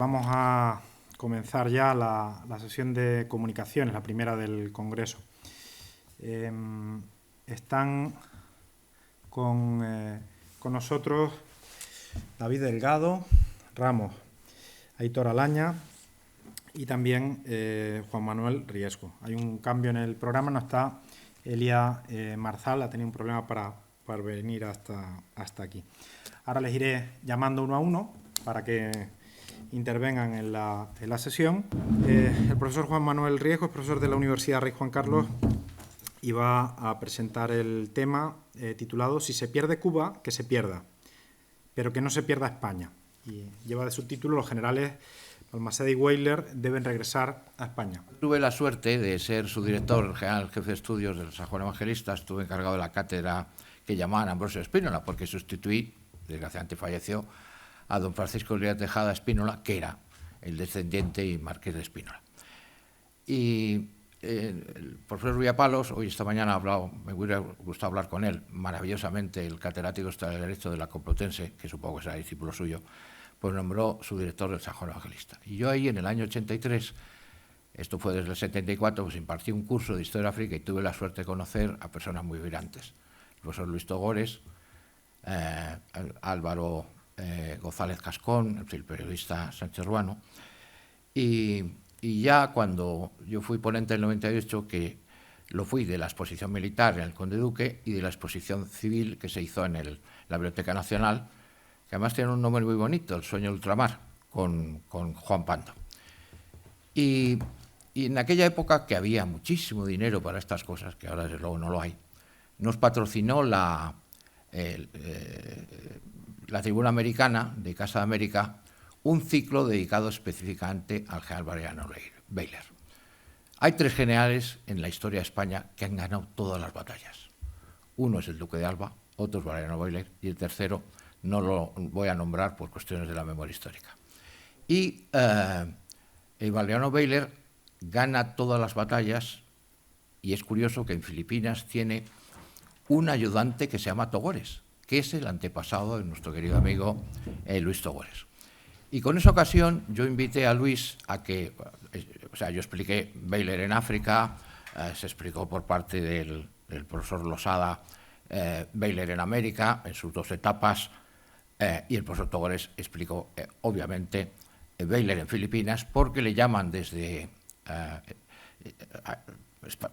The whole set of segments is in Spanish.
Vamos a comenzar ya la sesión de comunicaciones, la primera del Congreso. Están con nosotros David Delgado, Ramos, Aitor Alaña y también Juan Manuel Riesgo. Hay un cambio en el programa, no está Elia Marzal, ha tenido un problema para venir hasta aquí. Ahora les iré llamando uno a uno para que intervengan en la sesión. El profesor Juan Manuel Riesgo es profesor de la Universidad Rey Juan Carlos y va a presentar el tema titulado «Si se pierde Cuba, que se pierda, pero que no se pierda España». Y lleva de subtítulo «Los generales Balmaceda y Weyler deben regresar a España». Tuve la suerte de ser su director general, jefe de estudios del San Juan Evangelista. Estuve encargado de la cátedra que llamaban Ambrosio Spínola, porque sustituí, desgraciadamente falleció, a don Francisco Elías Tejada Spínola, que era el descendiente y marqués de Spínola. Y el profesor Villapalos, hoy esta mañana me hubiera gustado hablar con él, maravillosamente, el catedrático de Derecho de la Complutense, que supongo que será discípulo suyo, pues nombró su director del San Juan Evangelista. Y yo ahí, en el año 83, esto fue desde el 74, pues impartí un curso de Historia de África y tuve la suerte de conocer a personas muy brillantes. El profesor Luis Togores, Álvaro González Cascón, el periodista Sánchez Ruano, y ya cuando yo fui ponente del 98, que lo fui de la exposición militar en el Conde Duque y de la exposición civil que se hizo en la Biblioteca Nacional, que además tiene un nombre muy bonito, El sueño de ultramar, con Juan Pando. Y en aquella época, que había muchísimo dinero para estas cosas, que ahora desde luego no lo hay, nos patrocinó la Tribuna Americana de Casa de América un ciclo dedicado específicamente al general Valeriano Weyler. Hay 3 generales en la historia de España que han ganado todas las batallas. Uno es el Duque de Alba, otro es Valeriano Weyler, y el tercero no lo voy a nombrar por cuestiones de la memoria histórica. Y el Valeriano Weyler gana todas las batallas, y es curioso que en Filipinas tiene un ayudante que se llama Togores, que es el antepasado de nuestro querido amigo Luis Togores. Y con esa ocasión yo invité a Luis a que, yo expliqué Weyler en África, se explicó por parte del profesor Losada Weyler en América, en sus 2 etapas, y el profesor Togores explicó, obviamente, Weyler en Filipinas, porque le llaman desde,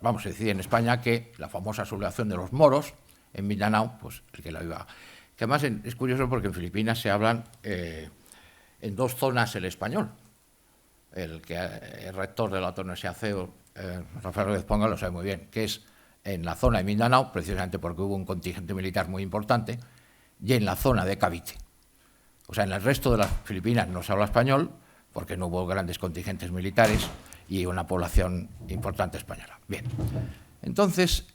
vamos a decir en España, que la famosa sublevación de los moros en Mindanao, pues el que la iba. Que además es curioso porque en Filipinas se hablan en 2 zonas el español. El rector de la Universidad CEO, Rafael Rodríguez Ponga, lo sabe muy bien, que es en la zona de Mindanao, precisamente porque hubo un contingente militar muy importante, y en la zona de Cavite. O sea, en el resto de las Filipinas no se habla español, porque no hubo grandes contingentes militares y una población importante española. Bien, entonces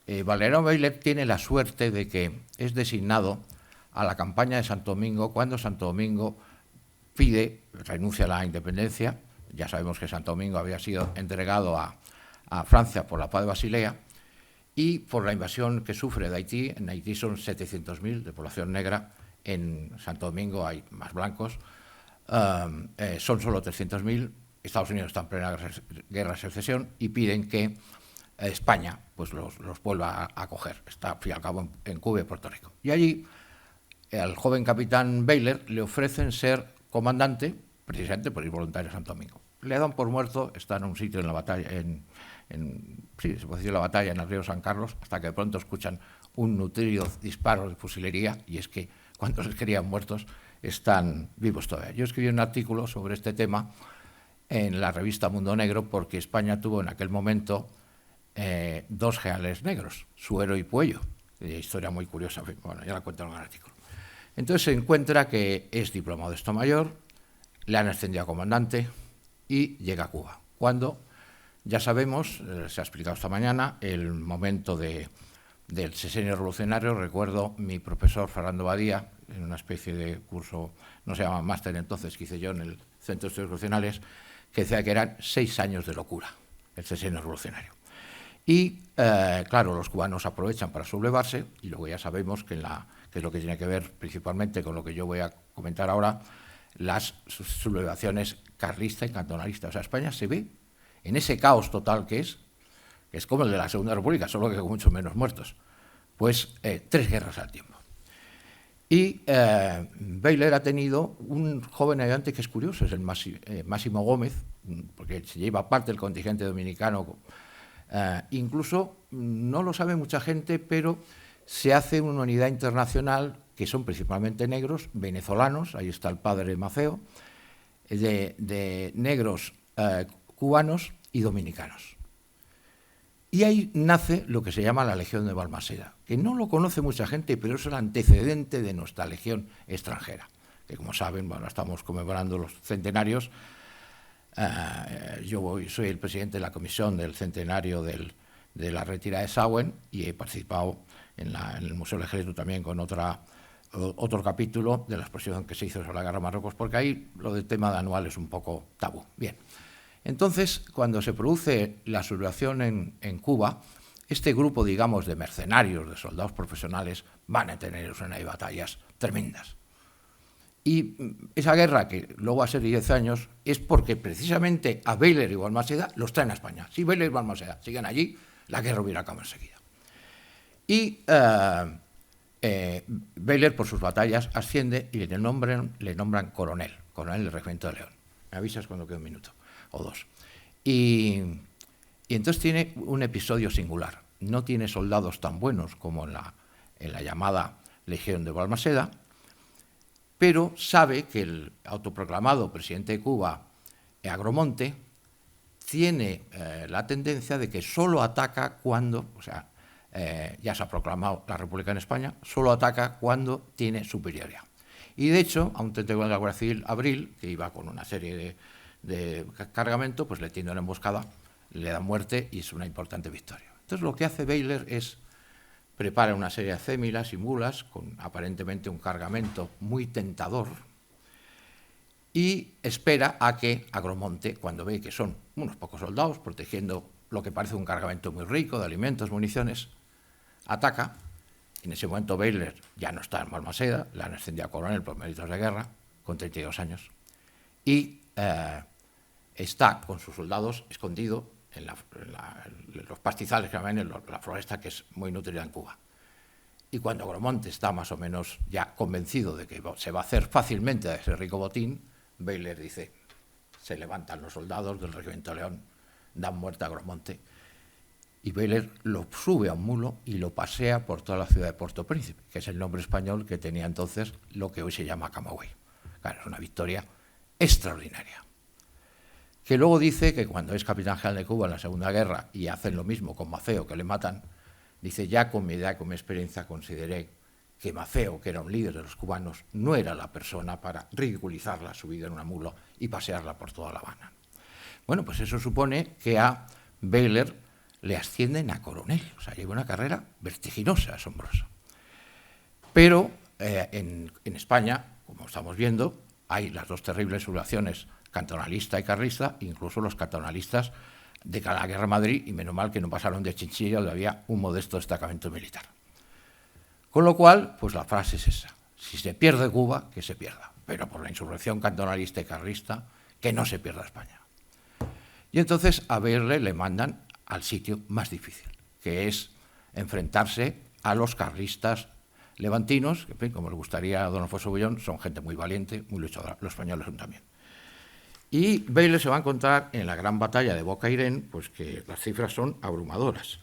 Valeriano Weyler tiene la suerte de que es designado a la campaña de Santo Domingo cuando Santo Domingo renuncia a la independencia. Ya sabemos que Santo Domingo había sido entregado a Francia por la paz de Basilea y por la invasión que sufre de Haití. En Haití son 700.000 de población negra, en Santo Domingo hay más blancos, son solo 300.000. Estados Unidos está en plena guerra de secesión y piden que España pues los vuelva a acoger. Está, al fin y al cabo, en Cuba y Puerto Rico. Y allí, al joven capitán Weyler le ofrecen ser comandante, precisamente por ir voluntario a Santo Domingo. Le dan por muerto, está en un sitio en la batalla, se puede decir la batalla en el río San Carlos, hasta que de pronto escuchan un nutrido disparo de fusilería, y es que cuando les creían muertos están vivos todavía. Yo escribí un artículo sobre este tema en la revista Mundo Negro, porque España tuvo en aquel momento 2 generales negros, Suero y Puello, historia muy curiosa, bueno, ya la cuento en el artículo. Entonces se encuentra que es diplomado de Estado Mayor, le han ascendido a comandante y llega a Cuba. Cuando, ya sabemos, se ha explicado esta mañana, el momento del sexenio revolucionario. Recuerdo mi profesor Fernando Badía, en una especie de curso, no se llama máster entonces, que hice yo en el Centro de Estudios Revolucionarios, que decía que eran 6 años de locura, el sexenio revolucionario. Y, claro, los cubanos aprovechan para sublevarse, y luego ya sabemos que es lo que tiene que ver principalmente con lo que yo voy a comentar ahora, las sublevaciones carlista y cantonalista. O sea, España se ve en ese caos total que es como el de la Segunda República, solo que con mucho menos muertos. Pues 3 guerras al tiempo. Y Baylor ha tenido un joven ayudante que es curioso, es el Máximo Gómez, porque se lleva parte del contingente dominicano. Incluso, no lo sabe mucha gente, pero se hace una unidad internacional que son principalmente negros, venezolanos, ahí está el padre Maceo, de negros cubanos y dominicanos. Y ahí nace lo que se llama la Legión de Balmaseda, que no lo conoce mucha gente, pero es el antecedente de nuestra Legión extranjera, que como saben, bueno, estamos conmemorando los centenarios. Yo soy el presidente de la comisión del centenario de la retirada de Sauen y he participado en el Museo del Ejército también con otro capítulo de la exposición que se hizo sobre la guerra de Marruecos, porque ahí lo del tema de anual es un poco tabú. Bien. Entonces, cuando se produce la sublevación en Cuba, este grupo, digamos, de mercenarios, de soldados profesionales, van a tener una de batallas tremendas. Y esa guerra, que luego va a ser 10 años, es porque precisamente a Baylor y Balmaseda los traen a España. Si Baylor y Balmaseda siguen allí, la guerra hubiera acabado enseguida. Y Baylor, por sus batallas, asciende y le nombran coronel del Regimiento de León. Me avisas cuando quede un minuto o dos. Y entonces tiene un episodio singular. No tiene soldados tan buenos como en la llamada Legión de Balmaseda, pero sabe que el autoproclamado presidente de Cuba, Agromonte, tiene la tendencia de que solo ataca cuando, o sea, ya se ha proclamado la República en España, solo ataca cuando tiene superioridad. Y de hecho, a un teniente de la Guardia Civil, Abril, que iba con una serie de cargamento, pues le tiende una emboscada, le da muerte y es una importante victoria. Entonces lo que hace Baylor es prepara una serie de acémilas y mulas con aparentemente un cargamento muy tentador y espera a que Agromonte, cuando ve que son unos pocos soldados protegiendo lo que parece un cargamento muy rico de alimentos, municiones, ataca. En ese momento Baylor ya no está en Balmaseda, le han ascendido a coronel por méritos de guerra, con 32 años, y está con sus soldados escondido en los pastizales que ven en la floresta, que es muy nutrida en Cuba. Y cuando Agromonte está más o menos ya convencido de que se va a hacer fácilmente de ese rico botín, Baylor dice, se levantan los soldados del Regimiento de León, dan muerte a Agromonte, y Baylor lo sube a un mulo y lo pasea por toda la ciudad de Puerto Príncipe, que es el nombre español que tenía entonces lo que hoy se llama Camagüey. Claro, es una victoria extraordinaria. Que luego dice que cuando es capitán general de Cuba en la Segunda Guerra y hacen lo mismo con Maceo, que le matan, dice, ya con mi edad y con mi experiencia consideré que Maceo, que era un líder de los cubanos, no era la persona para ridiculizarla subida en una mula y pasearla por toda La Habana. Bueno, pues eso supone que a Baylor le ascienden a coronel, o sea, lleva una carrera vertiginosa, asombrosa. Pero en España, como estamos viendo, hay las dos terribles sublevaciones cantonalista y carlista, incluso los cantonalistas de la Guerra de Madrid, y menos mal que no pasaron de Chinchilla, donde había un modesto destacamento militar. Con lo cual, pues la frase es esa, si se pierde Cuba, que se pierda, pero por la insurrección cantonalista y carlista, que no se pierda España. Y entonces a Baylor le mandan al sitio más difícil, que es enfrentarse a los carlistas levantinos, que como le gustaría a don Alfonso Bullón, son gente muy valiente, muy luchadora, los españoles son también. Y Baylor se va a encontrar en la gran batalla de Bocairén, pues que las cifras son abrumadoras.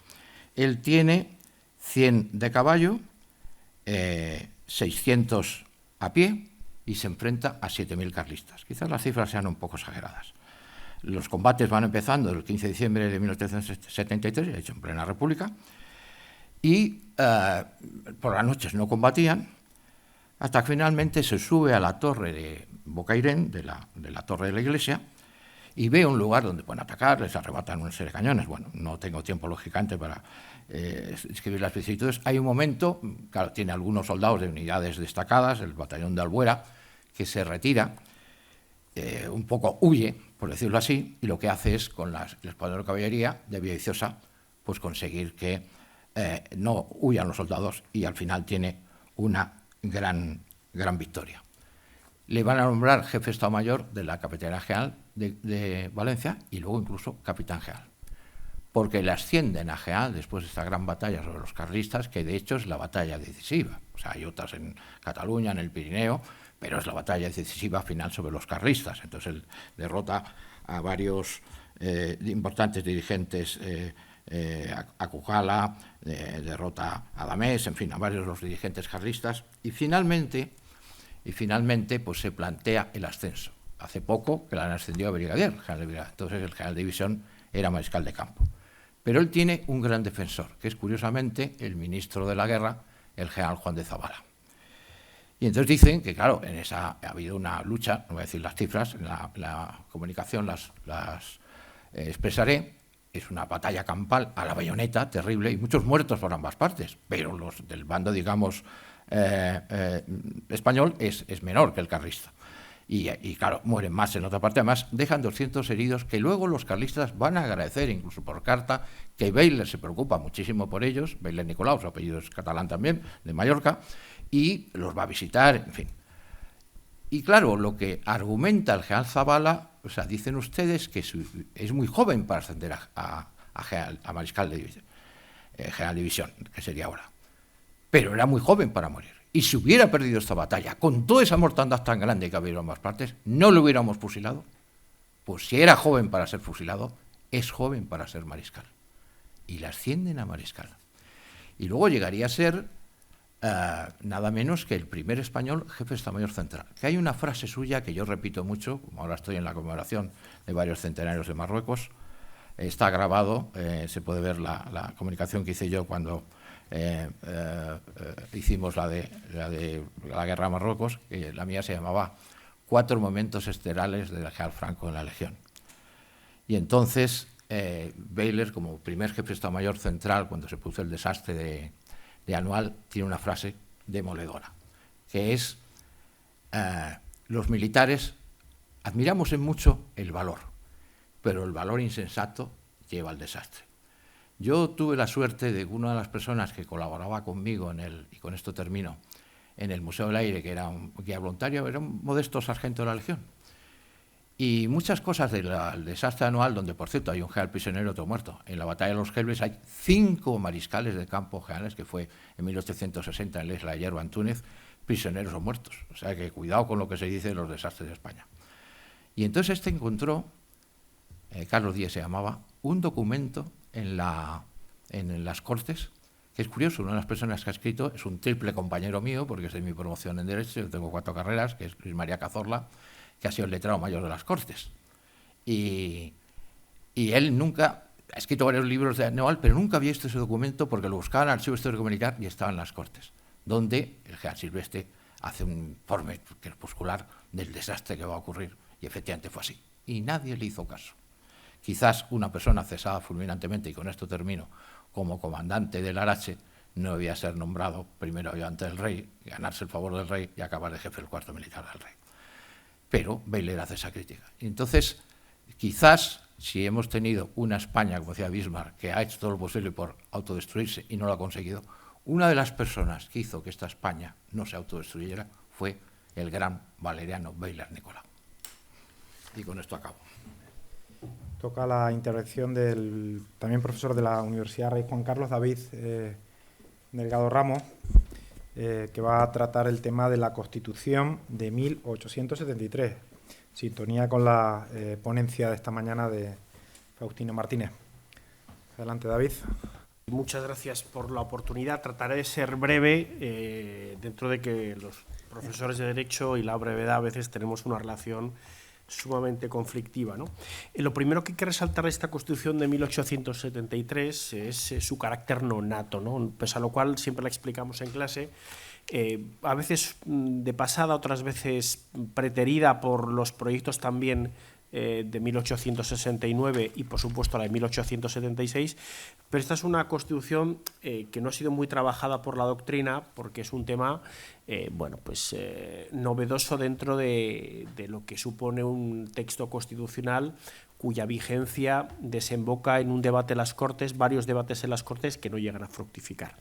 Él tiene 100 de caballo, 600 a pie y se enfrenta a 7.000 carlistas. Quizás las cifras sean un poco exageradas. Los combates van empezando el 15 de diciembre de 1873, de hecho en plena República, y por las noches no combatían, hasta que finalmente se sube a la torre de Bocairén, de la torre de la iglesia, y ve un lugar donde pueden atacar, les arrebatan una serie de cañones. Bueno, no tengo tiempo, lógicamente, para escribir las vicisitudes. Hay un momento, claro, tiene algunos soldados de unidades destacadas, el batallón de Albuera, que se retira, un poco huye, por decirlo así, y lo que hace es, con el escuadrón de caballería de Villaviciosa, pues conseguir que no huyan los soldados y al final tiene una gran victoria. le van a nombrar jefe de Estado Mayor de la Capitanía General de Valencia y luego incluso capitán general. Porque le ascienden a general después de esta gran batalla sobre los carlistas, que de hecho es la batalla decisiva. O sea, hay otras en Cataluña, en el Pirineo, pero es la batalla decisiva final sobre los carlistas. Entonces él derrota a varios importantes dirigentes, a Cujala, derrota a Damés, en fin, a varios de los dirigentes carlistas, y finalmente pues se plantea el ascenso. Hace poco que le han ascendido a brigadier, entonces el general de división era mariscal de campo. Pero él tiene un gran defensor, que es curiosamente el ministro de la guerra, el general Juan de Zabala. Y entonces dicen que, claro, en esa ha habido una lucha, no voy a decir las cifras, en la comunicación las expresaré, es una batalla campal a la bayoneta, terrible, y muchos muertos por ambas partes, pero los del bando, digamos, español es menor que el carlista. Y claro, mueren más en otra parte, además dejan 200 heridos que luego los carlistas van a agradecer, incluso por carta, que Bayler se preocupa muchísimo por ellos, Bayler Nicolau, su apellido es catalán también, de Mallorca, y los va a visitar, en fin. Y claro, lo que argumenta el general Zabala, o sea, dicen ustedes que es muy joven para ascender a mariscal de división, general de división, que sería ahora, pero era muy joven para morir. Y si hubiera perdido esta batalla, con toda esa mortandad tan grande que había en ambas partes, ¿no lo hubiéramos fusilado? Pues si era joven para ser fusilado, es joven para ser mariscal. Y le ascienden a mariscal. Y luego llegaría a ser nada menos que el primer español jefe de Estado Mayor Central. Que hay una frase suya que yo repito mucho, como ahora estoy en la conmemoración de varios centenarios de Marruecos, está grabado, se puede ver la comunicación que hice yo cuando hicimos la de la guerra a Marruecos, que la mía se llamaba 4 momentos esterales del general Franco en la Legión. Y entonces Bayler, como primer jefe de Estado Mayor Central, cuando se puso el desastre de Anual, tiene una frase demoledora, que es: los militares admiramos en mucho el valor, pero el valor insensato lleva al desastre. Yo tuve la suerte de que una de las personas que colaboraba conmigo y con esto termino, en el Museo del Aire, que era un guía voluntario, era un modesto sargento de la Legión. Y muchas cosas del desastre Anual, donde por cierto hay un general prisionero y otro muerto. En la batalla de los Gelbes hay 5 mariscales de campo generales, que fue en 1860 en la isla de Yerba, en Túnez, prisioneros o muertos. O sea que cuidado con lo que se dice de los desastres de España. Y entonces encontró, Carlos Díez se llamaba, un documento en las Cortes, que es curioso. Una de las personas que ha escrito es un triple compañero mío, porque es de mi promoción en Derecho, yo tengo 4 carreras, que es Luis María Cazorla, que ha sido el letrado mayor de las Cortes. Y él nunca ha escrito varios libros de Anual, pero nunca había visto ese documento porque lo buscaban al Archivo Histórico Militar y estaba en las Cortes, donde el general Silvestre hace un informe crepuscular del desastre que va a ocurrir, y efectivamente fue así. Y nadie le hizo caso. Quizás una persona cesada fulminantemente, y con esto termino, como comandante del Arache, no debía ser nombrado primero ayudante del rey, ganarse el favor del rey y acabar de jefe del cuarto militar del rey. Pero Bayler hace esa crítica. Y entonces, quizás, si hemos tenido una España, como decía Bismarck, que ha hecho todo lo posible por autodestruirse y no lo ha conseguido, una de las personas que hizo que esta España no se autodestruyera fue el gran valeriano Bayler Nicolau. Y con esto acabo. Toca la intervención del también profesor de la Universidad Rey Juan Carlos, David Delgado Ramos, que va a tratar el tema de la Constitución de 1873, sintonía con la ponencia de esta mañana de Faustino Martínez. Adelante, David. Muchas gracias por la oportunidad. Trataré de ser breve, dentro de que los profesores de Derecho y la brevedad a veces tenemos una relación sumamente conflictiva, ¿no? Lo primero que hay que resaltar de esta Constitución de 1873 es su carácter no nato, ¿no? Pese a lo cual siempre la explicamos en clase, a veces de pasada, otras veces preterida por los proyectos también de 1869 y por supuesto la de 1876, pero esta es una Constitución que no ha sido muy trabajada por la doctrina, porque es un tema bueno, pues novedoso dentro de lo que supone un texto constitucional cuya vigencia desemboca en un debate en las Cortes, varios debates en las Cortes que no llegan a fructificar.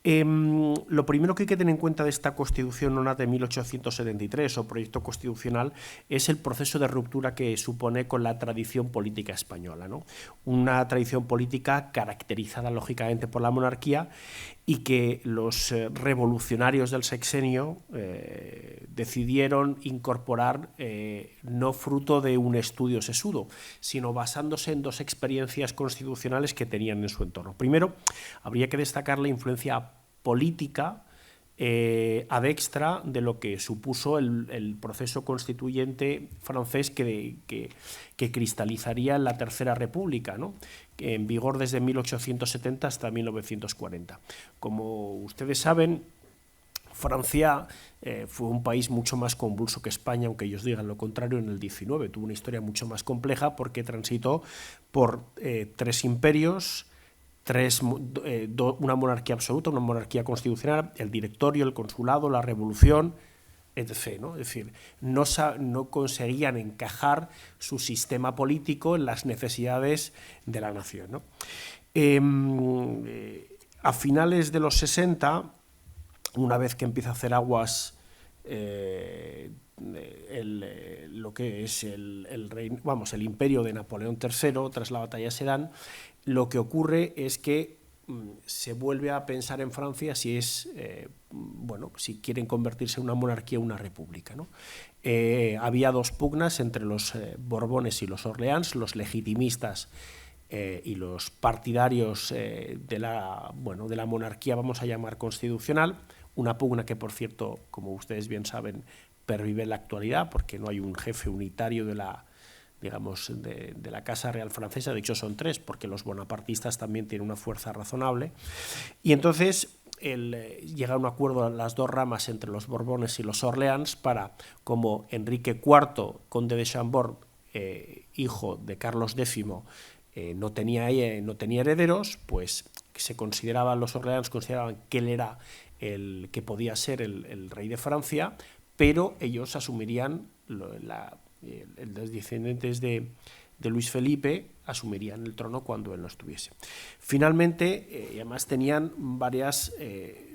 Lo primero que hay que tener en cuenta de esta Constitución nona de 1873 o proyecto constitucional es el proceso de ruptura que supone con la tradición política española, ¿no? Una tradición política caracterizada lógicamente por la monarquía y que los revolucionarios del sexenio decidieron incorporar no fruto de un estudio sesudo, sino basándose en dos experiencias constitucionales que tenían en su entorno. Primero, habría que destacar la influencia política ad extra de lo que supuso el proceso constituyente francés que cristalizaría en la Tercera República, ¿no? En vigor desde 1870 hasta 1940. Como ustedes saben, Francia fue un país mucho más convulso que España, aunque ellos digan lo contrario, en el XIX. Tuvo una historia mucho más compleja porque transitó por tres imperios, una monarquía absoluta, una monarquía constitucional, el directorio, el consulado, la revolución, etc., ¿no? Es decir, no conseguían encajar su sistema político en las necesidades de la nación, ¿no? A finales de los 60, una vez que empieza a hacer aguas lo que es el imperio de Napoleón III tras la batalla de Sedan, lo que ocurre es que se vuelve a pensar en Francia si si quieren convertirse en una monarquía o una república, ¿no? Había dos pugnas entre los Borbones y los Orleans, los legitimistas y los partidarios de la monarquía, vamos a llamar constitucional, una pugna que, por cierto, como ustedes bien saben, pervive en la actualidad porque no hay un jefe unitario de la Casa Real Francesa. De hecho son tres, porque los bonapartistas también tienen una fuerza razonable, y entonces llega a un acuerdo las dos ramas entre los Borbones y los Orleans para, como Enrique IV, conde de Chambord, hijo de Carlos X, no tenía herederos, pues los Orleans consideraban que él era el que podía ser el rey de Francia, pero ellos asumirían, los descendientes de Luis Felipe asumirían el trono cuando él no estuviese. Finalmente, además tenían varias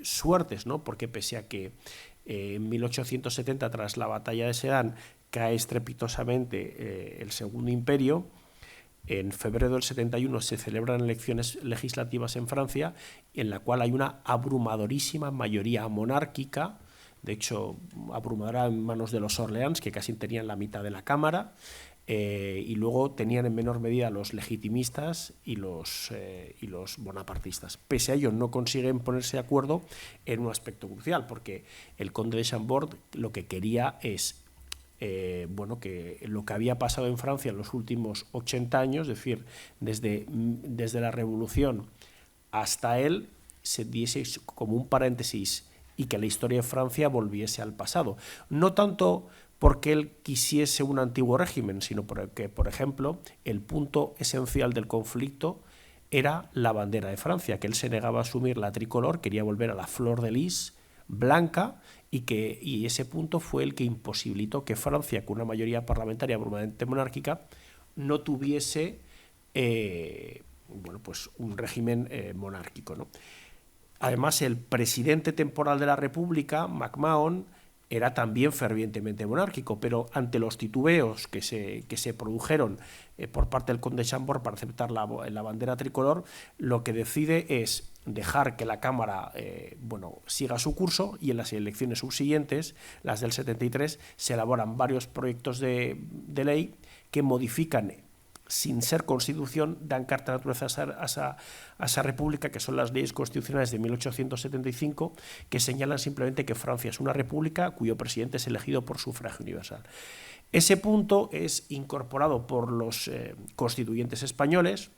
suertes, ¿no? Porque pese a que en 1870, tras la batalla de Sedan, cae estrepitosamente el Segundo Imperio, en febrero del 71 se celebran elecciones legislativas en Francia, en la cual hay una abrumadorísima mayoría monárquica, de hecho abrumadora en manos de los Orleans, que casi tenían la mitad de la Cámara, y luego tenían en menor medida los legitimistas y los bonapartistas. Pese a ello, no consiguen ponerse de acuerdo en un aspecto crucial, porque el conde de Chambord lo que quería es que lo que había pasado en Francia en los últimos 80 años, es decir, desde la Revolución hasta él, se diese como un paréntesis y que la historia de Francia volviese al pasado. No tanto porque él quisiese un antiguo régimen, sino porque, por ejemplo, el punto esencial del conflicto era la bandera de Francia, que él se negaba a asumir la tricolor, quería volver a la flor de lis blanca, y ese punto fue el que imposibilitó que Francia, con una mayoría parlamentaria abrumadoramente monárquica, no tuviese un régimen monárquico, ¿no? Además, el presidente temporal de la República, MacMahon, era también fervientemente monárquico, pero ante los titubeos que se produjeron por parte del conde de Chambord para aceptar la bandera tricolor, lo que decide es dejar que la Cámara siga su curso, y en las elecciones subsiguientes, las del 73, se elaboran varios proyectos de ley que modifican, sin ser constitución, dan carta de naturaleza a esa república, que son las leyes constitucionales de 1875, que señalan simplemente que Francia es una república cuyo presidente es elegido por sufragio universal. Ese punto es incorporado por los constituyentes españoles,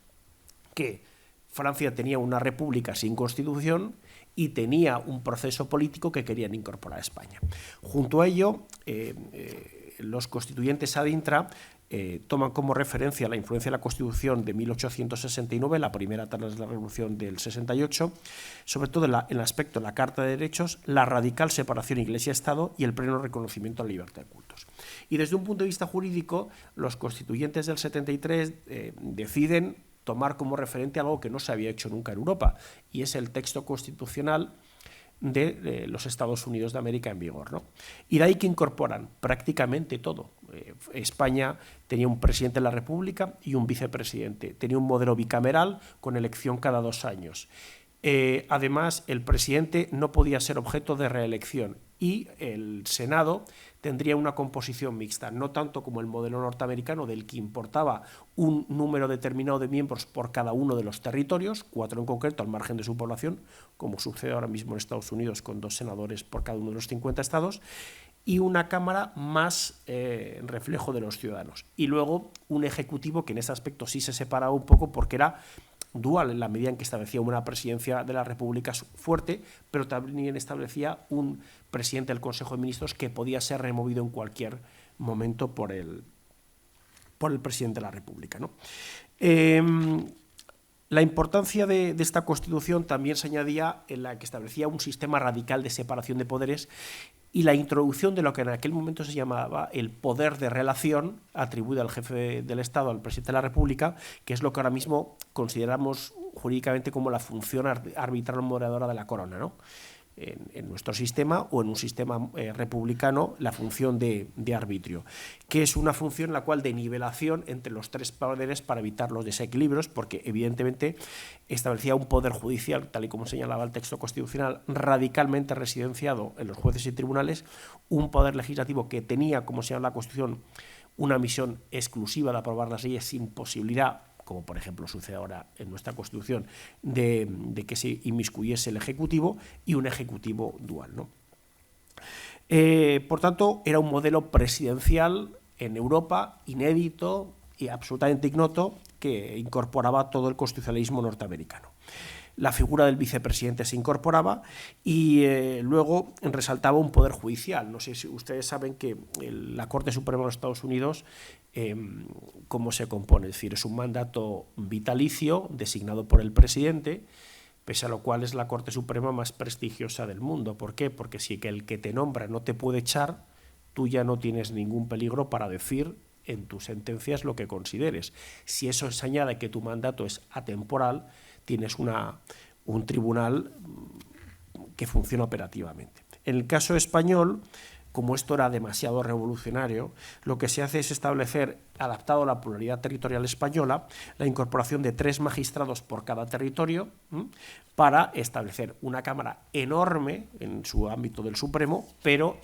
que Francia tenía una república sin constitución y tenía un proceso político que querían incorporar a España. Junto a ello, los constituyentes ad intra toman como referencia la influencia de la Constitución de 1869, la primera tras la Revolución del 68, sobre todo en el aspecto de la Carta de Derechos, la radical separación Iglesia-Estado y el pleno reconocimiento a la libertad de cultos. Y desde un punto de vista jurídico, los constituyentes del 73 deciden tomar como referente algo que no se había hecho nunca en Europa, y es el texto constitucional de los Estados Unidos de América en vigor, ¿no? Y de ahí que incorporan prácticamente todo. España tenía un presidente de la República y un vicepresidente. Tenía un modelo bicameral con elección cada 2 años. Además, el presidente no podía ser objeto de reelección y el Senado tendría una composición mixta, no tanto como el modelo norteamericano, del que importaba un número determinado de miembros por cada uno de los territorios, 4 en concreto al margen de su población, como sucede ahora mismo en Estados Unidos con 2 senadores por cada uno de los 50 estados, y una Cámara más reflejo de los ciudadanos. Y luego un Ejecutivo que en ese aspecto sí se separaba un poco porque era dual en la medida en que establecía una presidencia de la República fuerte, pero también establecía un presidente del Consejo de Ministros que podía ser removido en cualquier momento por el presidente de la República, ¿no? La importancia de esta Constitución también se añadía en la que establecía un sistema radical de separación de poderes y la introducción de lo que en aquel momento se llamaba el poder de relación atribuido al jefe del Estado, al presidente de la República, que es lo que ahora mismo consideramos jurídicamente como la función arbitral moderadora de la corona, ¿no? En nuestro sistema o en un sistema republicano, la función de arbitrio, que es una función en la cual de nivelación entre los 3 poderes para evitar los desequilibrios, porque evidentemente establecía un poder judicial, tal y como señalaba el texto constitucional, radicalmente residenciado en los jueces y tribunales, un poder legislativo que tenía, como señala la Constitución, una misión exclusiva de aprobar las leyes sin posibilidad, como por ejemplo sucede ahora en nuestra Constitución, de que se inmiscuyese el Ejecutivo, y un Ejecutivo dual, ¿no? Por tanto, era un modelo presidencial en Europa inédito y absolutamente ignoto, que incorporaba todo el constitucionalismo norteamericano. La figura del vicepresidente se incorporaba y luego resaltaba un poder judicial. No sé si ustedes saben que la Corte Suprema de los Estados Unidos, ¿cómo se compone? Es decir, es un mandato vitalicio designado por el presidente, pese a lo cual es la Corte Suprema más prestigiosa del mundo. ¿Por qué? Porque si el que te nombra no te puede echar, tú ya no tienes ningún peligro para decir en tus sentencias lo que consideres. Si eso se añade que tu mandato es atemporal, tienes un tribunal que funciona operativamente. En el caso español, como esto era demasiado revolucionario, lo que se hace es establecer, adaptado a la pluralidad territorial española, la incorporación de 3 magistrados por cada territorio para establecer una Cámara enorme en su ámbito del Supremo, pero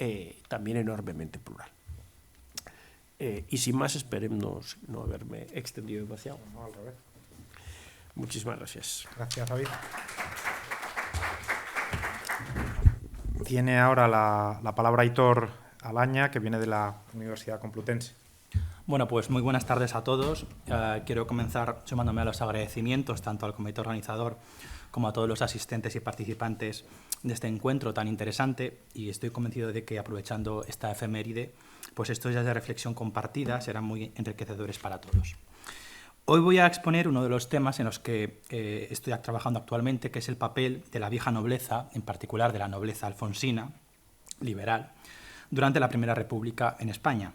también enormemente plural. Y sin más, esperemos no haberme extendido demasiado. No, al revés. Muchísimas gracias. Gracias, David. Tiene ahora la palabra Aitor Alaña, que viene de la Universidad Complutense. Bueno, pues muy buenas tardes a todos. Quiero comenzar sumándome a los agradecimientos tanto al comité organizador como a todos los asistentes y participantes de este encuentro tan interesante, y estoy convencido de que, aprovechando esta efeméride, pues estos días de reflexión compartida serán muy enriquecedores para todos. Hoy voy a exponer uno de los temas en los que estoy trabajando actualmente, que es el papel de la vieja nobleza, en particular de la nobleza alfonsina, liberal, durante la Primera República en España,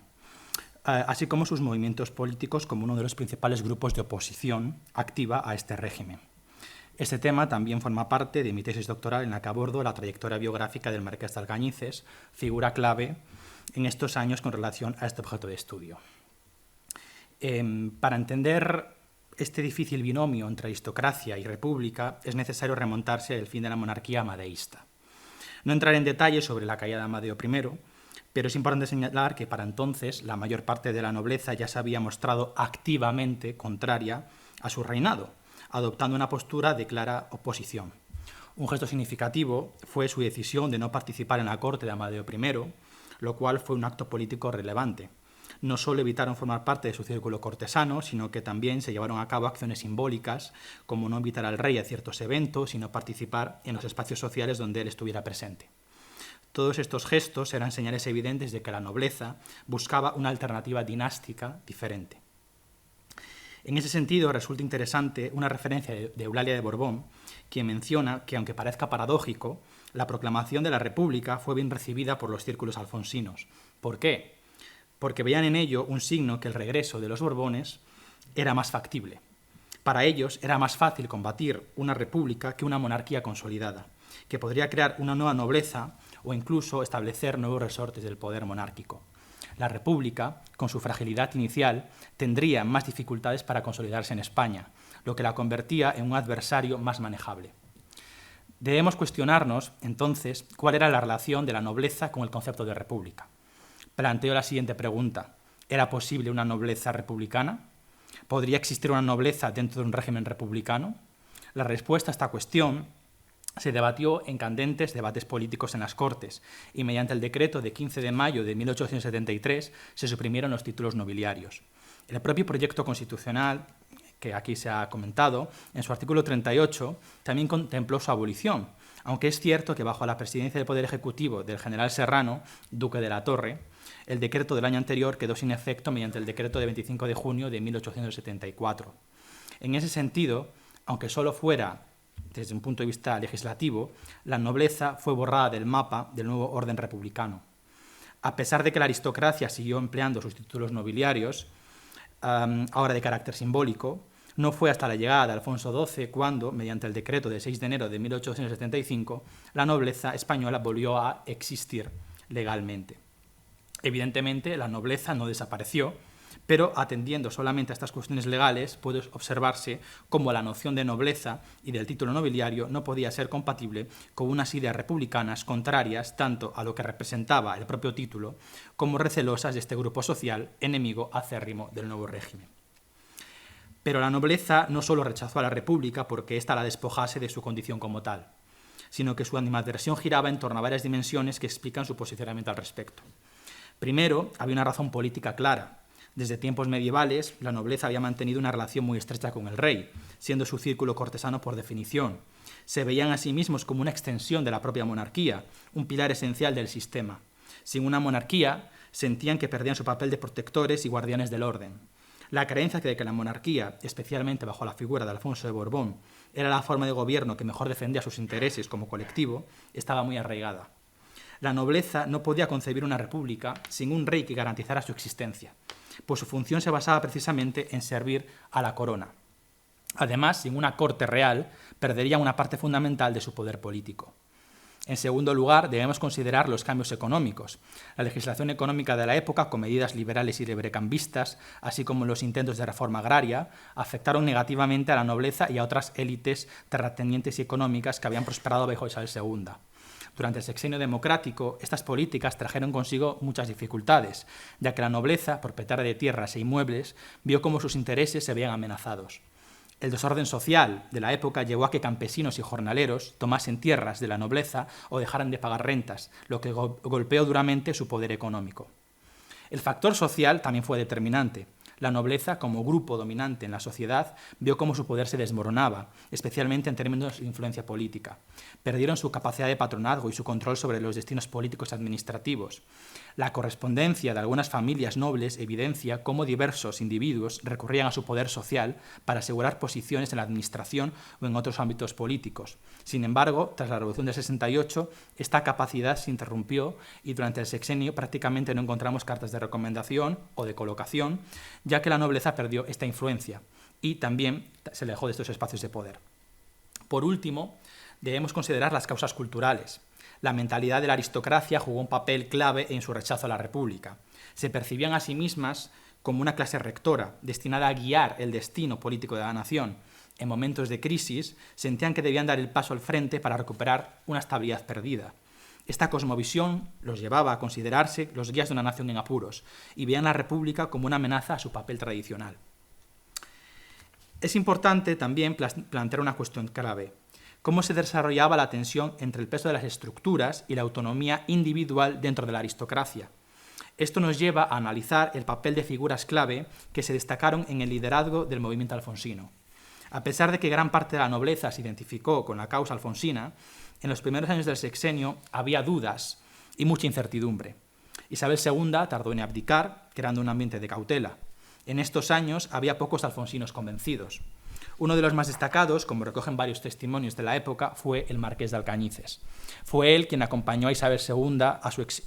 así como sus movimientos políticos como uno de los principales grupos de oposición activa a este régimen. Este tema también forma parte de mi tesis doctoral, en la que abordo la trayectoria biográfica del Marqués de Alcañices, figura clave en estos años con relación a este objeto de estudio. Para entender este difícil binomio entre aristocracia y república es necesario remontarse al fin de la monarquía amadeísta. No entraré en detalles sobre la caída de Amadeo I, pero es importante señalar que para entonces la mayor parte de la nobleza ya se había mostrado activamente contraria a su reinado, adoptando una postura de clara oposición. Un gesto significativo fue su decisión de no participar en la corte de Amadeo I, lo cual fue un acto político relevante. No solo evitaron formar parte de su círculo cortesano, sino que también se llevaron a cabo acciones simbólicas, como no invitar al rey a ciertos eventos y no participar en los espacios sociales donde él estuviera presente. Todos estos gestos eran señales evidentes de que la nobleza buscaba una alternativa dinástica diferente. En ese sentido, resulta interesante una referencia de Eulalia de Borbón, quien menciona que, aunque parezca paradójico, la proclamación de la República fue bien recibida por los círculos alfonsinos. ¿Por qué? Porque veían en ello un signo que el regreso de los Borbones era más factible. Para ellos era más fácil combatir una república que una monarquía consolidada, que podría crear una nueva nobleza o incluso establecer nuevos resortes del poder monárquico. La república, con su fragilidad inicial, tendría más dificultades para consolidarse en España, lo que la convertía en un adversario más manejable. Debemos cuestionarnos, entonces, cuál era la relación de la nobleza con el concepto de república. Planteo la siguiente pregunta: ¿era posible una nobleza republicana? ¿Podría existir una nobleza dentro de un régimen republicano? La respuesta a esta cuestión se debatió en candentes debates políticos en las Cortes y mediante el decreto de 15 de mayo de 1873 se suprimieron los títulos nobiliarios. El propio proyecto constitucional, que aquí se ha comentado, en su artículo 38 también contempló su abolición, aunque es cierto que bajo la presidencia del Poder Ejecutivo del general Serrano, duque de la Torre, el decreto del año anterior quedó sin efecto mediante el decreto de 25 de junio de 1874. En ese sentido, aunque solo fuera desde un punto de vista legislativo, la nobleza fue borrada del mapa del nuevo orden republicano. A pesar de que la aristocracia siguió empleando sus títulos nobiliarios, ahora de carácter simbólico, no fue hasta la llegada de Alfonso XII cuando, mediante el decreto de 6 de enero de 1875, la nobleza española volvió a existir legalmente. Evidentemente, la nobleza no desapareció, pero atendiendo solamente a estas cuestiones legales, puede observarse cómo la noción de nobleza y del título nobiliario no podía ser compatible con unas ideas republicanas contrarias tanto a lo que representaba el propio título como recelosas de este grupo social enemigo acérrimo del nuevo régimen. Pero la nobleza no solo rechazó a la República porque ésta la despojase de su condición como tal, sino que su animadversión giraba en torno a varias dimensiones que explican su posicionamiento al respecto. Primero, había una razón política clara. Desde tiempos medievales, la nobleza había mantenido una relación muy estrecha con el rey, siendo su círculo cortesano por definición. Se veían a sí mismos como una extensión de la propia monarquía, un pilar esencial del sistema. Sin una monarquía, sentían que perdían su papel de protectores y guardianes del orden. La creencia de que la monarquía, especialmente bajo la figura de Alfonso de Borbón, era la forma de gobierno que mejor defendía sus intereses como colectivo, estaba muy arraigada. La nobleza no podía concebir una república sin un rey que garantizara su existencia, pues su función se basaba precisamente en servir a la corona. Además, sin una corte real, perdería una parte fundamental de su poder político. En segundo lugar, debemos considerar los cambios económicos. La legislación económica de la época, con medidas liberales y librecambistas, así como los intentos de reforma agraria, afectaron negativamente a la nobleza y a otras élites terratenientes y económicas que habían prosperado bajo Isabel II. Durante el sexenio democrático, estas políticas trajeron consigo muchas dificultades, ya que la nobleza, propietaria de tierras e inmuebles, vio cómo sus intereses se veían amenazados. El desorden social de la época llevó a que campesinos y jornaleros tomasen tierras de la nobleza o dejaran de pagar rentas, lo que golpeó duramente su poder económico. El factor social también fue determinante. La nobleza, como grupo dominante en la sociedad, vio cómo su poder se desmoronaba, especialmente en términos de influencia política. Perdieron su capacidad de patronazgo y su control sobre los destinos políticos y administrativos. La correspondencia de algunas familias nobles evidencia cómo diversos individuos recurrían a su poder social para asegurar posiciones en la administración o en otros ámbitos políticos. Sin embargo, tras la Revolución del 68, esta capacidad se interrumpió y durante el sexenio prácticamente no encontramos cartas de recomendación o de colocación, ya que la nobleza perdió esta influencia y también se alejó de estos espacios de poder. Por último, debemos considerar las causas culturales. La mentalidad de la aristocracia jugó un papel clave en su rechazo a la República. Se percibían a sí mismas como una clase rectora, destinada a guiar el destino político de la nación. En momentos de crisis, sentían que debían dar el paso al frente para recuperar una estabilidad perdida. Esta cosmovisión los llevaba a considerarse los guías de una nación en apuros y veían a la República como una amenaza a su papel tradicional. Es importante también plantear una cuestión clave: cómo se desarrollaba la tensión entre el peso de las estructuras y la autonomía individual dentro de la aristocracia. Esto nos lleva a analizar el papel de figuras clave que se destacaron en el liderazgo del movimiento alfonsino. A pesar de que gran parte de la nobleza se identificó con la causa alfonsina, en los primeros años del sexenio había dudas y mucha incertidumbre. Isabel II tardó en abdicar, creando un ambiente de cautela. En estos años había pocos alfonsinos convencidos. Uno de los más destacados, como recogen varios testimonios de la época, fue el marqués de Alcañices. Fue él quien acompañó a Isabel II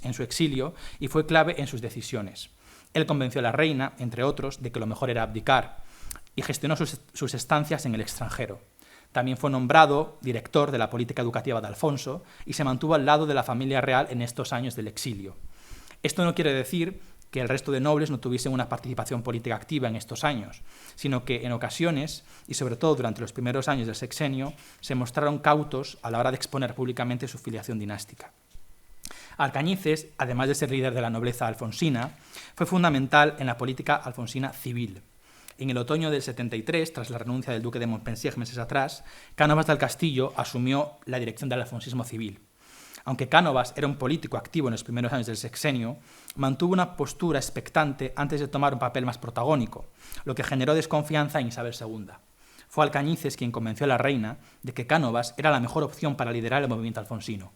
en su exilio y fue clave en sus decisiones. Él convenció a la reina, entre otros, de que lo mejor era abdicar y gestionó sus estancias en el extranjero. También fue nombrado director de la política educativa de Alfonso y se mantuvo al lado de la familia real en estos años del exilio. Esto no quiere decir que el resto de nobles no tuviesen una participación política activa en estos años, sino que en ocasiones, y sobre todo durante los primeros años del sexenio, se mostraron cautos a la hora de exponer públicamente su filiación dinástica. Alcañices, además de ser líder de la nobleza alfonsina, fue fundamental en la política alfonsina civil. En el otoño del 73, tras la renuncia del duque de Montpensier meses atrás, Cánovas del Castillo asumió la dirección del alfonsismo civil. Aunque Cánovas era un político activo en los primeros años del sexenio, mantuvo una postura expectante antes de tomar un papel más protagónico, lo que generó desconfianza en Isabel II. Fue Alcañices quien convenció a la reina de que Cánovas era la mejor opción para liderar el movimiento alfonsino.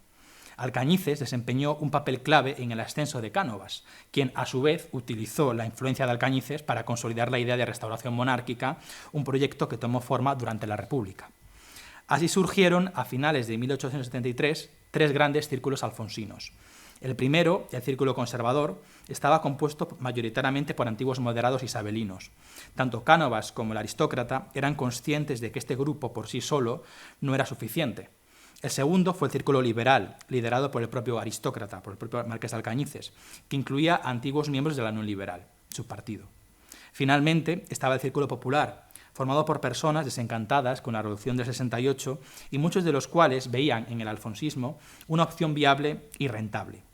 Alcañices desempeñó un papel clave en el ascenso de Cánovas, quien a su vez utilizó la influencia de Alcañices para consolidar la idea de restauración monárquica, un proyecto que tomó forma durante la República. Así surgieron, a finales de 1873, 3 grandes círculos alfonsinos. El primero, el círculo conservador, estaba compuesto mayoritariamente por antiguos moderados isabelinos. Tanto Cánovas como el aristócrata eran conscientes de que este grupo por sí solo no era suficiente. El segundo fue el círculo liberal, liderado por el propio aristócrata, por el propio marqués de Alcañices, que incluía a antiguos miembros de la Unión Liberal, su partido. Finalmente estaba el círculo popular, formado por personas desencantadas con la Revolución del 68 y muchos de los cuales veían en el alfonsismo una opción viable y rentable.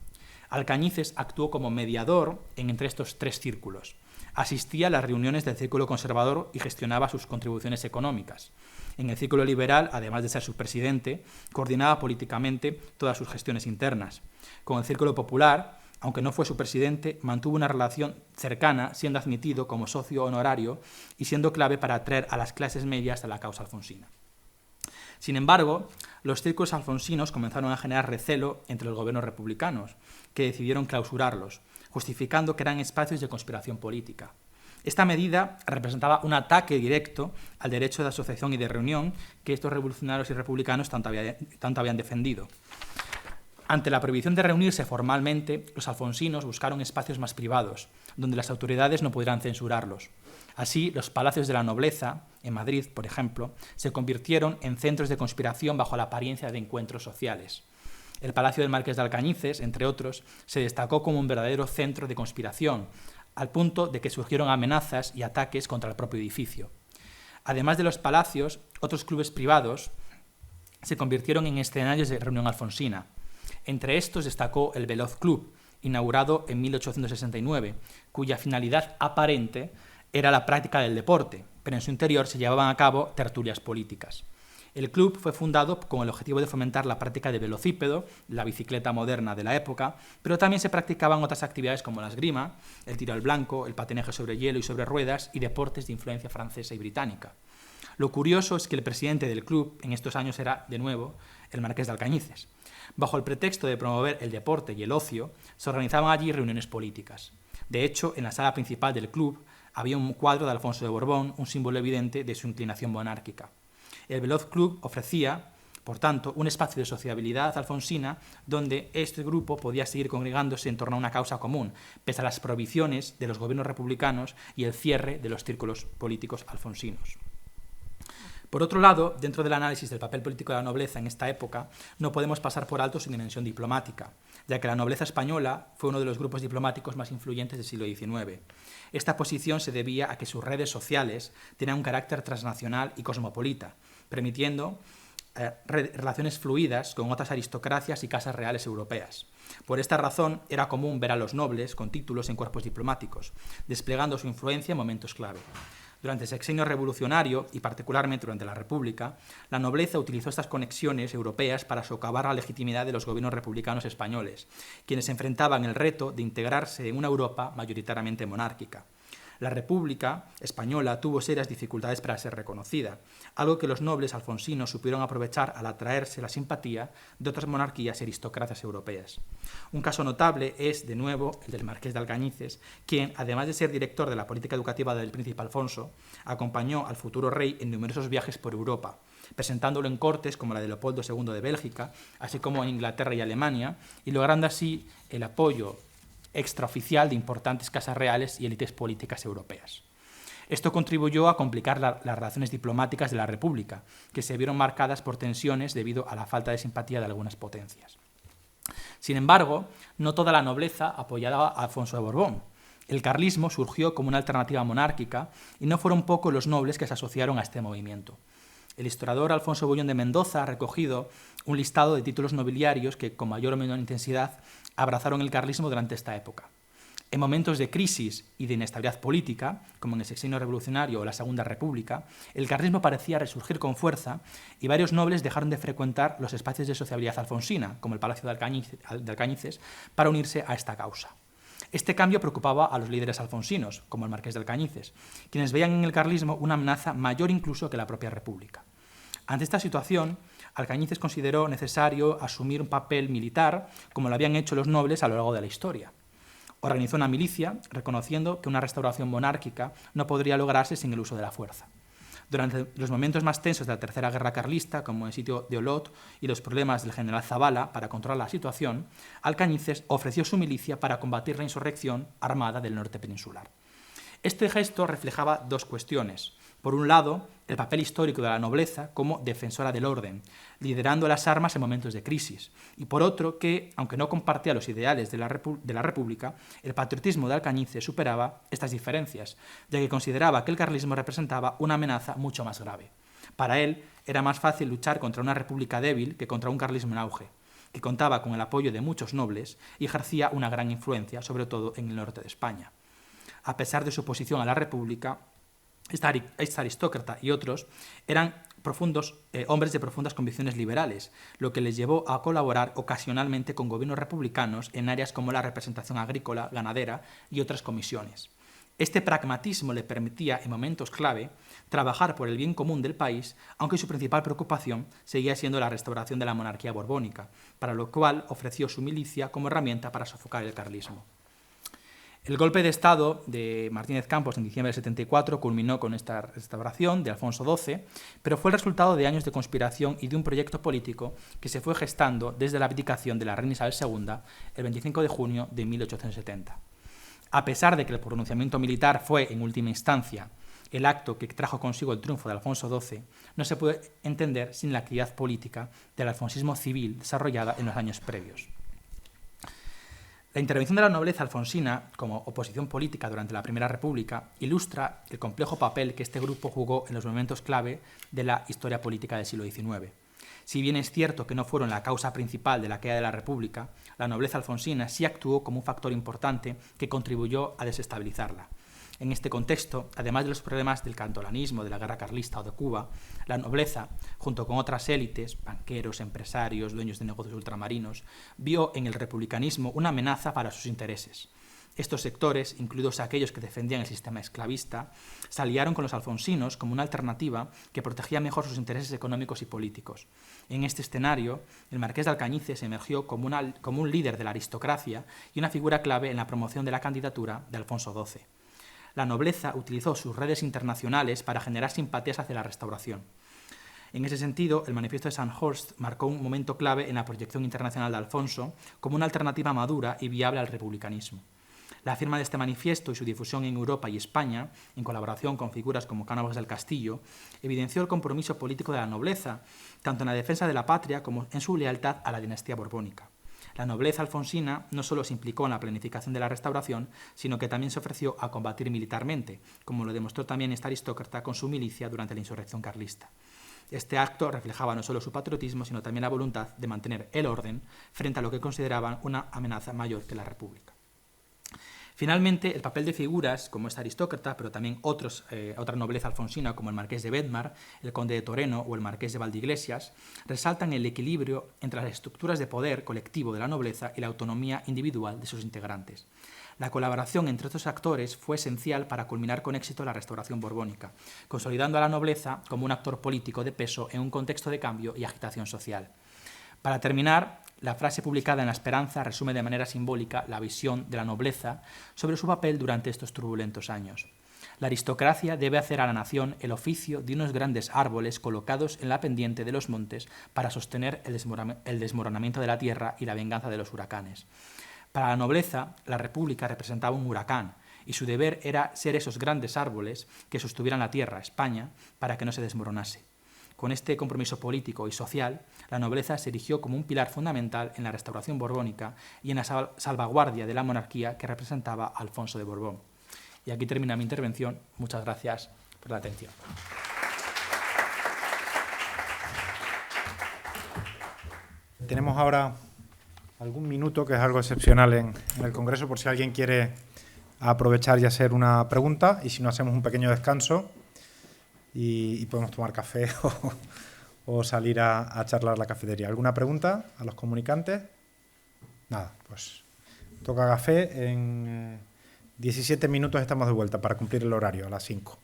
Alcañices actuó como mediador entre estos 3 círculos. Asistía a las reuniones del círculo conservador y gestionaba sus contribuciones económicas. En el círculo liberal, además de ser su presidente, coordinaba políticamente todas sus gestiones internas. Con el círculo popular, aunque no fue su presidente, mantuvo una relación cercana, siendo admitido como socio honorario y siendo clave para atraer a las clases medias a la causa alfonsina. Sin embargo, los círculos alfonsinos comenzaron a generar recelo entre los gobiernos republicanos, que decidieron clausurarlos, justificando que eran espacios de conspiración política. Esta medida representaba un ataque directo al derecho de asociación y de reunión que estos revolucionarios y republicanos tanto habían defendido. Ante la prohibición de reunirse formalmente, los alfonsinos buscaron espacios más privados, donde las autoridades no pudieran censurarlos. Así, los palacios de la nobleza, en Madrid, por ejemplo, se convirtieron en centros de conspiración bajo la apariencia de encuentros sociales. El Palacio del Marqués de Alcañices, entre otros, se destacó como un verdadero centro de conspiración, al punto de que surgieron amenazas y ataques contra el propio edificio. Además de los palacios, otros clubes privados se convirtieron en escenarios de reunión alfonsina. Entre estos destacó el Veloz Club, inaugurado en 1869, cuya finalidad aparente era la práctica del deporte, pero en su interior se llevaban a cabo tertulias políticas. El club fue fundado con el objetivo de fomentar la práctica de velocípedo, la bicicleta moderna de la época, pero también se practicaban otras actividades como la esgrima, el tiro al blanco, el patinaje sobre hielo y sobre ruedas y deportes de influencia francesa y británica. Lo curioso es que el presidente del club en estos años era, de nuevo, el marqués de Alcañices. Bajo el pretexto de promover el deporte y el ocio, se organizaban allí reuniones políticas. De hecho, en la sala principal del club había un cuadro de Alfonso de Borbón, un símbolo evidente de su inclinación monárquica. El Veloz Club ofrecía, por tanto, un espacio de sociabilidad alfonsina donde este grupo podía seguir congregándose en torno a una causa común, pese a las prohibiciones de los gobiernos republicanos y el cierre de los círculos políticos alfonsinos. Por otro lado, dentro del análisis del papel político de la nobleza en esta época, no podemos pasar por alto su dimensión diplomática, ya que la nobleza española fue uno de los grupos diplomáticos más influyentes del siglo XIX. Esta posición se debía a que sus redes sociales tenían un carácter transnacional y cosmopolita, permitiendo relaciones fluidas con otras aristocracias y casas reales europeas. Por esta razón, era común ver a los nobles con títulos en cuerpos diplomáticos, desplegando su influencia en momentos clave. Durante el sexenio revolucionario, y particularmente durante la República, la nobleza utilizó estas conexiones europeas para socavar la legitimidad de los gobiernos republicanos españoles, quienes enfrentaban el reto de integrarse en una Europa mayoritariamente monárquica. La República española tuvo serias dificultades para ser reconocida, algo que los nobles alfonsinos supieron aprovechar al atraerse la simpatía de otras monarquías y aristocracias europeas. Un caso notable es, de nuevo, el del marqués de Alcañices, quien, además de ser director de la política educativa del príncipe Alfonso, acompañó al futuro rey en numerosos viajes por Europa, presentándolo en cortes como la de Leopoldo II de Bélgica, así como en Inglaterra y Alemania, y logrando así el apoyo extraoficial de importantes casas reales y élites políticas europeas. Esto contribuyó a complicar las relaciones diplomáticas de la República, que se vieron marcadas por tensiones debido a la falta de simpatía de algunas potencias. Sin embargo, no toda la nobleza apoyaba a Alfonso de Borbón. El carlismo surgió como una alternativa monárquica y no fueron pocos los nobles que se asociaron a este movimiento. El historiador Alfonso Bullón de Mendoza ha recogido un listado de títulos nobiliarios que, con mayor o menor intensidad, abrazaron el carlismo durante esta época. En momentos de crisis y de inestabilidad política, como en el Sexenio Revolucionario o la Segunda República, el carlismo parecía resurgir con fuerza y varios nobles dejaron de frecuentar los espacios de sociabilidad alfonsina, como el Palacio de Alcañices, para unirse a esta causa. Este cambio preocupaba a los líderes alfonsinos, como el marqués de Alcañices, quienes veían en el carlismo una amenaza mayor incluso que la propia República. Ante esta situación, Alcañices consideró necesario asumir un papel militar, como lo habían hecho los nobles a lo largo de la historia. Organizó una milicia, reconociendo que una restauración monárquica no podría lograrse sin el uso de la fuerza. Durante los momentos más tensos de la Tercera Guerra Carlista, como el sitio de Olot y los problemas del general Zabala para controlar la situación, Alcañices ofreció su milicia para combatir la insurrección armada del norte peninsular. Este gesto reflejaba dos cuestiones. Por un lado, el papel histórico de la nobleza como defensora del orden, liderando las armas en momentos de crisis, y por otro que, aunque no compartía los ideales de la República, el patriotismo de Alcañices superaba estas diferencias, ya que consideraba que el carlismo representaba una amenaza mucho más grave. Para él, era más fácil luchar contra una república débil que contra un carlismo en auge, que contaba con el apoyo de muchos nobles y ejercía una gran influencia, sobre todo en el norte de España. A pesar de su oposición a la República, este aristócrata y otros eran hombres de profundas convicciones liberales, lo que les llevó a colaborar ocasionalmente con gobiernos republicanos en áreas como la representación agrícola, ganadera y otras comisiones. Este pragmatismo le permitía, en momentos clave, trabajar por el bien común del país, aunque su principal preocupación seguía siendo la restauración de la monarquía borbónica, para lo cual ofreció su milicia como herramienta para sofocar el carlismo. El golpe de Estado de Martínez Campos en diciembre del 74 culminó con esta restauración de Alfonso XII, pero fue el resultado de años de conspiración y de un proyecto político que se fue gestando desde la abdicación de la reina Isabel II el 25 de junio de 1870. A pesar de que el pronunciamiento militar fue, en última instancia, el acto que trajo consigo el triunfo de Alfonso XII, no se puede entender sin la actividad política del alfonsismo civil desarrollada en los años previos. La intervención de la nobleza alfonsina como oposición política durante la Primera República ilustra el complejo papel que este grupo jugó en los momentos clave de la historia política del siglo XIX. Si bien es cierto que no fueron la causa principal de la caída de la República, la nobleza alfonsina sí actuó como un factor importante que contribuyó a desestabilizarla. En este contexto, además de los problemas del catalanismo, de la guerra carlista o de Cuba, la nobleza, junto con otras élites, banqueros, empresarios, dueños de negocios ultramarinos, vio en el republicanismo una amenaza para sus intereses. Estos sectores, incluidos aquellos que defendían el sistema esclavista, se aliaron con los alfonsinos como una alternativa que protegía mejor sus intereses económicos y políticos. En este escenario, el marqués de Alcañices emergió como un líder de la aristocracia y una figura clave en la promoción de la candidatura de Alfonso XII. La nobleza utilizó sus redes internacionales para generar simpatías hacia la restauración. En ese sentido, el manifiesto de Sandhurst marcó un momento clave en la proyección internacional de Alfonso como una alternativa madura y viable al republicanismo. La firma de este manifiesto y su difusión en Europa y España, en colaboración con figuras como Cánovas del Castillo, evidenció el compromiso político de la nobleza, tanto en la defensa de la patria como en su lealtad a la dinastía borbónica. La nobleza alfonsina no solo se implicó en la planificación de la restauración, sino que también se ofreció a combatir militarmente, como lo demostró también esta aristócrata con su milicia durante la insurrección carlista. Este acto reflejaba no solo su patriotismo, sino también la voluntad de mantener el orden frente a lo que consideraban una amenaza mayor que la República. Finalmente, el papel de figuras como esta aristócrata, pero también otra nobleza alfonsina como el marqués de Bedmar, el conde de Toreno o el marqués de Valdeiglesias, resaltan el equilibrio entre las estructuras de poder colectivo de la nobleza y la autonomía individual de sus integrantes. La colaboración entre estos actores fue esencial para culminar con éxito la restauración borbónica, consolidando a la nobleza como un actor político de peso en un contexto de cambio y agitación social. Para terminar, la frase publicada en La Esperanza resume de manera simbólica la visión de la nobleza sobre su papel durante estos turbulentos años. La aristocracia debe hacer a la nación el oficio de unos grandes árboles colocados en la pendiente de los montes para sostener el desmoronamiento de la tierra y la venganza de los huracanes. Para la nobleza, la república representaba un huracán y su deber era ser esos grandes árboles que sostuvieran la tierra, España, para que no se desmoronase. Con este compromiso político y social, la nobleza se erigió como un pilar fundamental en la restauración borbónica y en la salvaguardia de la monarquía que representaba Alfonso de Borbón. Y aquí termina mi intervención. Muchas gracias por la atención. Tenemos ahora algún minuto, que es algo excepcional en el Congreso, por si alguien quiere aprovechar y hacer una pregunta, y si no, hacemos un pequeño descanso y podemos tomar café o salir a charlar a la cafetería. ¿Alguna pregunta a los comunicantes? Nada, pues toca café. En 17 minutos estamos de vuelta para cumplir el horario, a las 5.